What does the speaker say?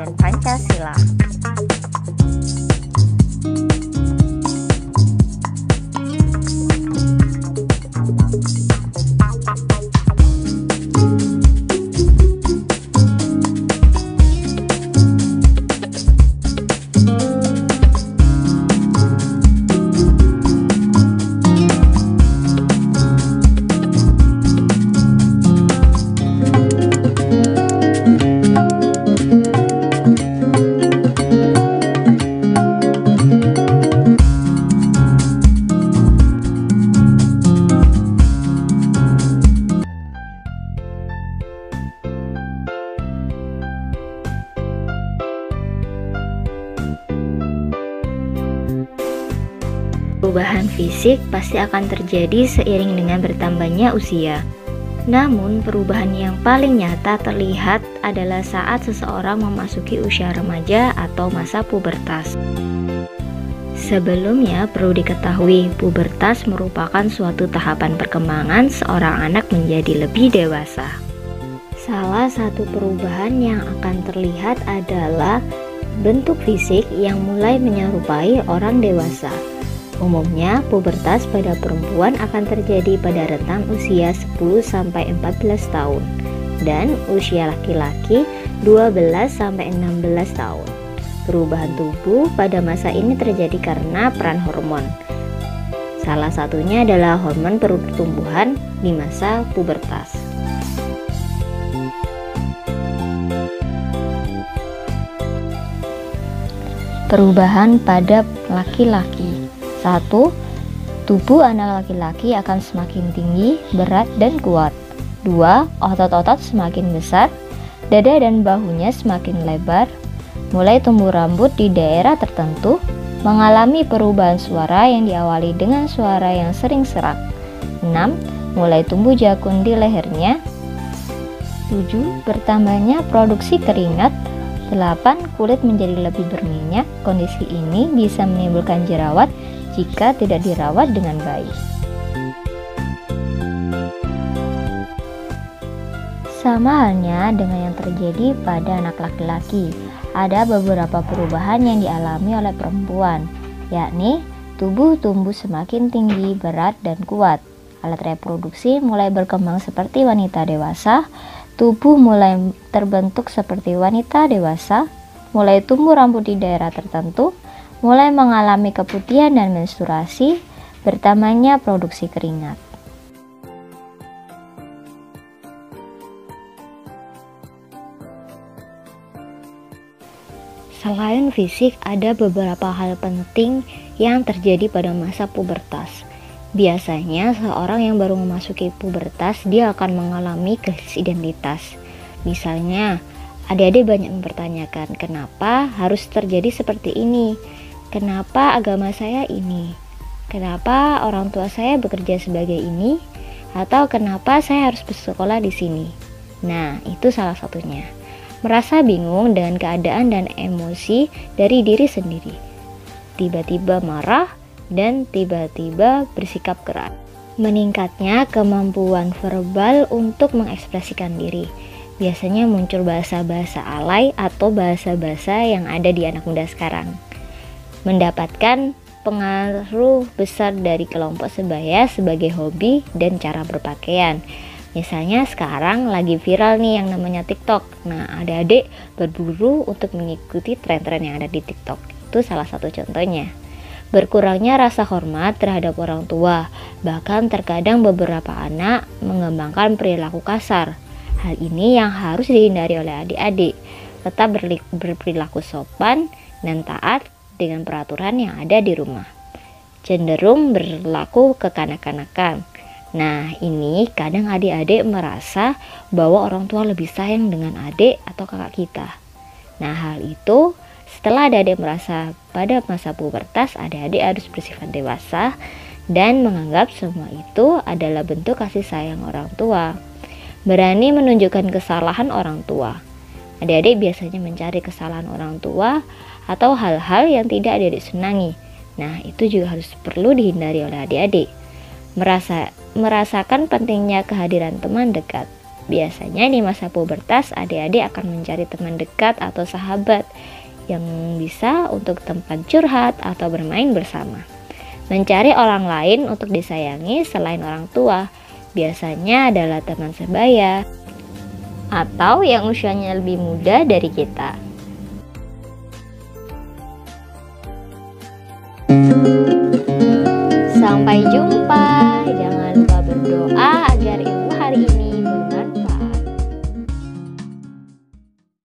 dan Pancasila. Perubahan fisik pasti akan terjadi seiring dengan bertambahnya usia. Namun, perubahan yang paling nyata terlihat adalah saat seseorang memasuki usia remaja atau masa pubertas. Sebelumnya, perlu diketahui, pubertas merupakan suatu tahapan perkembangan seorang anak menjadi lebih dewasa. Salah satu perubahan yang akan terlihat adalah bentuk fisik yang mulai menyerupai orang dewasa. Umumnya, pubertas pada perempuan akan terjadi pada rentang usia 10-14 tahun dan usia laki-laki 12-16 tahun. Perubahan tubuh pada masa ini terjadi karena peran hormon. Salah satunya adalah hormon pertumbuhan di masa pubertas. Perubahan pada laki-laki. 1. Tubuh anak laki-laki akan semakin tinggi, berat, dan kuat. 2. Otot-otot semakin besar, dada dan bahunya semakin lebar, mulai tumbuh rambut di daerah tertentu, mengalami perubahan suara yang diawali dengan suara yang sering serak. 6. Mulai tumbuh jakun di lehernya. 7. Bertambahnya produksi keringat. 8. Kulit menjadi lebih berminyak. Kondisi ini bisa menimbulkan jerawat jika tidak dirawat dengan baik. Sama halnya dengan yang terjadi pada anak laki-laki, ada beberapa perubahan yang dialami oleh perempuan, yakni tubuh tumbuh semakin tinggi, berat, dan kuat. Alat reproduksi mulai berkembang seperti wanita dewasa, tubuh mulai terbentuk seperti wanita dewasa, mulai tumbuh rambut di daerah tertentu, mulai mengalami keputihan dan menstruasi, bertambahnya produksi keringat. Selain fisik, ada beberapa hal penting yang terjadi pada masa pubertas. Biasanya, seorang yang baru memasuki pubertas, dia akan mengalami krisis identitas. Misalnya, adik-adik banyak mempertanyakan, kenapa harus terjadi seperti ini? Kenapa agama saya ini? Kenapa orang tua saya bekerja sebagai ini? Atau kenapa saya harus bersekolah di sini? Nah, itu salah satunya. Merasa bingung dengan keadaan dan emosi dari diri sendiri. Tiba-tiba marah dan tiba-tiba bersikap keras. Meningkatnya kemampuan verbal untuk mengekspresikan diri. Biasanya muncul bahasa-bahasa alay atau bahasa-bahasa yang ada di anak muda sekarang. Mendapatkan pengaruh besar dari kelompok sebaya sebagai hobi dan cara berpakaian. Misalnya sekarang lagi viral nih yang namanya TikTok. Nah, adik-adik berburu untuk mengikuti tren-tren yang ada di TikTok. Itu salah satu contohnya. Berkurangnya rasa hormat terhadap orang tua. Bahkan terkadang beberapa anak mengembangkan perilaku kasar. Hal ini yang harus dihindari oleh adik-adik. Tetap berperilaku sopan dan taat dengan peraturan yang ada di rumah. Cenderung berlaku kekanak-kanakan. Nah, ini kadang adik-adik merasa bahwa orang tua lebih sayang dengan adik atau kakak kita. Nah, hal itu setelah adik-adik merasa pada masa pubertas, adik-adik harus bersifat dewasa dan menganggap semua itu adalah bentuk kasih sayang orang tua. Berani menunjukkan kesalahan orang tua. Adik-adik biasanya mencari kesalahan orang tua atau hal-hal yang tidak adik-adik senangi. Nah, itu juga harus perlu dihindari oleh adik-adik. Merasakan pentingnya kehadiran teman dekat. Biasanya di masa pubertas, adik-adik akan mencari teman dekat atau sahabat yang bisa untuk tempat curhat atau bermain bersama. Mencari orang lain untuk disayangi selain orang tua, biasanya adalah teman sebaya atau yang usianya lebih muda dari kita. Sampai jumpa.